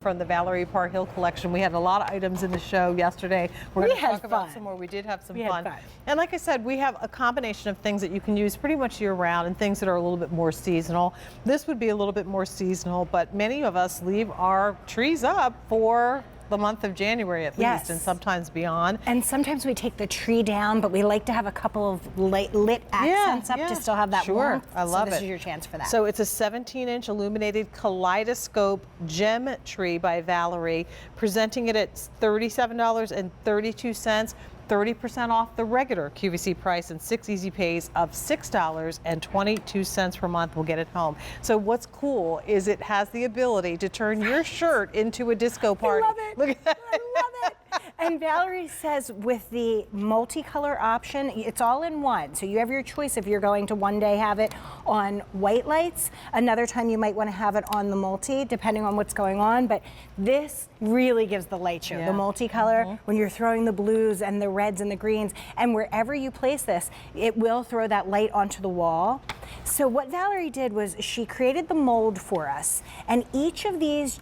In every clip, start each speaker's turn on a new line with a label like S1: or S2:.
S1: From the Valerie Parr Hill Collection. We had a lot of items in the show yesterday. We're going to talk about some more. We did have some fun. And like I said, we have a combination of things that you can use pretty much year round and things that are a little bit more seasonal. This would be a little bit more seasonal, but many of us leave our trees up for the month of January at least, and sometimes beyond.
S2: And sometimes we take the tree down, but we like to have a couple of lit accents up to still have that warmth.
S1: I love it.
S2: So this is your chance for that.
S1: So it's a 17-inch illuminated kaleidoscope gem tree by Valerie, presenting it at $37.32. 30% off the regular QVC price and 6 easy pays of $6.22 per month will get it home. So what's cool is it has the ability to turn your shirt into a disco party.
S2: I love it.
S1: Look at that.
S2: I love it. And Valerie says with the multicolor option, it's all in one. So you have your choice if you're going to one day have it on white lights. Another time you might want to have it on the multi, depending on what's going on. But this really gives the light show, the multicolor, when you're throwing the blues and the reds and the greens. And wherever you place this, it will throw that light onto the wall. So what Valerie did was she created the mold for us. And each of these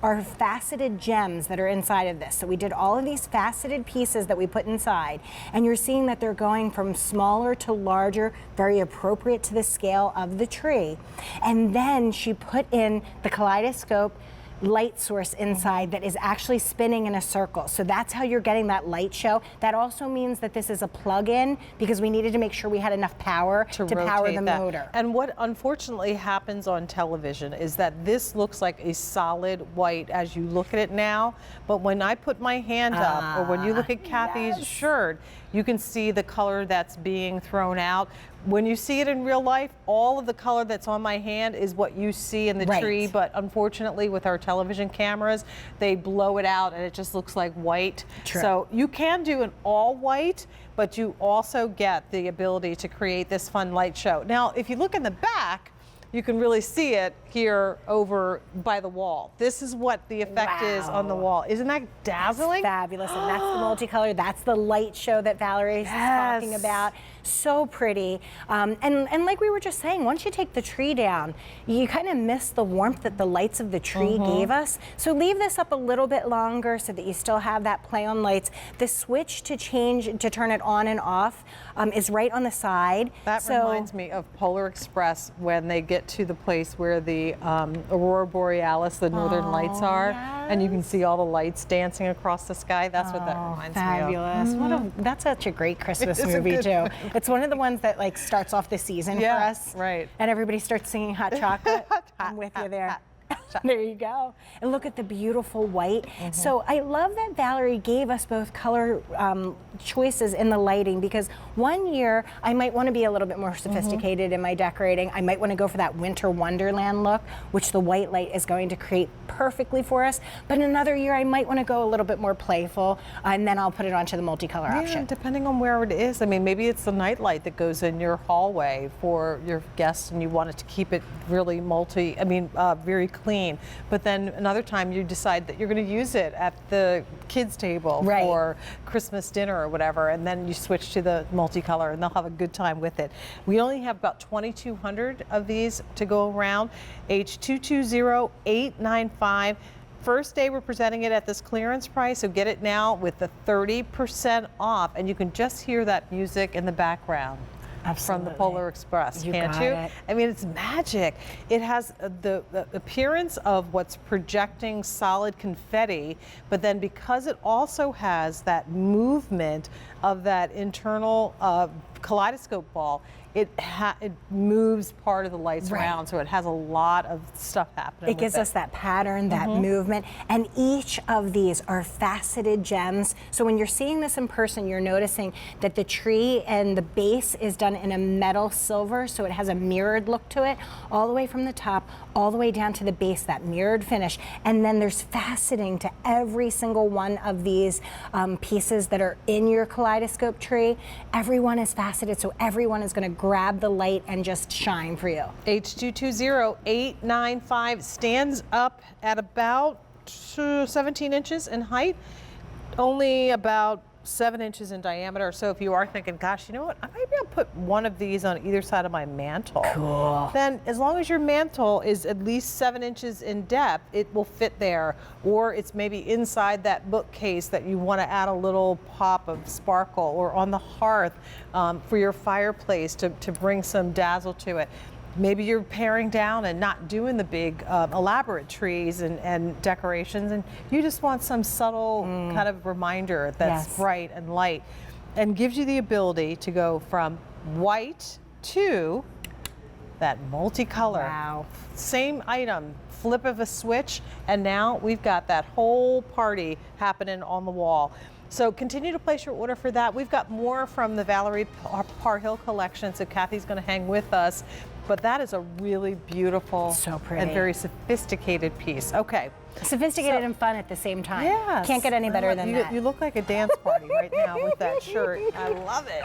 S2: are faceted gems that are inside of this. So we did all of these faceted pieces that we put inside, and you're seeing that they're going from smaller to larger, very appropriate to the scale of the tree. And then she put in the kaleidoscope light source inside that is actually spinning in a circle. So that's how you're getting that light show. That also means that this is a plug-in because we needed to make sure we had enough power to power the motor.
S1: And what unfortunately happens on television is that this looks like a solid white as you look at it now, but when I put my hand up, or when you look at Kathy's shirt, you can see the color that's being thrown out. When you see it in real life, all of the color that's on my hand is what you see in the tree, but unfortunately with our television cameras, they blow it out and it just looks like white. So you can do an all white, but you also get the ability to create this fun light show. Now, if you look in the back, you can really see it here over by the wall. This is what the effect is on the wall. Isn't that dazzling?
S2: That's fabulous, and that's the multicolor. That's the light show that Valerie's talking about. So pretty. And like we were just saying, once you take the tree down, you kind of miss the warmth that the lights of the tree gave us. So leave this up a little bit longer so that you still have that play on lights. The switch to turn it on and off is right on the side.
S1: That reminds me of Polar Express when they get to the place where the Aurora Borealis, the northern lights are, and you can see all the lights dancing across the sky. That's what that reminds me of.
S2: Fabulous. That's such a great Christmas movie too. It's one of the ones that like starts off the season for us.
S1: Right.
S2: And everybody starts singing Hot Chocolate. I'm with you there. There you go. And look at the beautiful white. So I love that Valerie gave us both color choices in the lighting, because one year I might want to be a little bit more sophisticated in my decorating. I might want to go for that winter wonderland look, which the white light is going to create perfectly for us. But another year I might want to go a little bit more playful, and then I'll put it onto the multicolor option.
S1: Depending on where it is. I mean, maybe it's the night light that goes in your hallway for your guests and you want it to keep it really very clean. But then another time you decide that you're going to use it at the kids' table for Christmas dinner or whatever, and then you switch to the multicolor and they'll have a good time with it. We only have about 2,200 of these to go around. H220895. First day we're presenting it at this clearance price, so get it now with the 30% off, and you can just hear that music in the background. From the Polar Express, can't you? I mean, it's magic. It has the appearance of what's projecting solid confetti, but then because it also has that movement of that internal kaleidoscope ball, it moves part of the lights around, so it has a lot of stuff happening.
S2: It gives us that pattern, that movement, and each of these are faceted gems. So when you're seeing this in person, you're noticing that the tree and the base is done in a metal silver, so it has a mirrored look to it, all the way from the top, all the way down to the base, that mirrored finish. And then there's faceting to every single one of these pieces that are in your kaleidoscope tree. Everyone is faceted, so everyone is going to grab the light and just shine for you.
S1: H220895 stands up at about 17 inches in height, only about 7 inches in diameter. So if you are thinking, gosh, you know what, maybe I'll put one of these on either side of my mantle.
S2: Cool.
S1: Then as long as your mantle is at least 7 inches in depth, it will fit there. Or it's maybe inside that bookcase that you want to add a little pop of sparkle, or on the hearth for your fireplace to bring some dazzle to it. Maybe you're paring down and not doing the big elaborate trees and decorations, and you just want some subtle kind of reminder that's bright and light, and gives you the ability to go from white to that multicolor.
S2: Wow.
S1: Same item, flip of a switch, and now we've got that whole party happening on the wall. So continue to place your order for that. We've got more from the Valerie Parr Hill Collection, so Kathy's going to hang with us. But that is a really beautiful
S2: So pretty.
S1: and very sophisticated piece. Okay.
S2: Sophisticated and fun at the same time.
S1: Yes.
S2: Can't get any better than that.
S1: You look like a dance party right now with that shirt. I love it.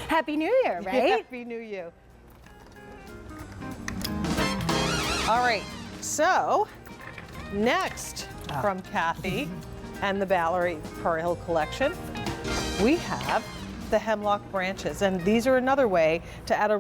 S2: Happy New Year, right?
S1: Happy New Year. All right. So next from Kathy and the Valerie Parr Hill Collection, we have the hemlock branches. And these are another way to add a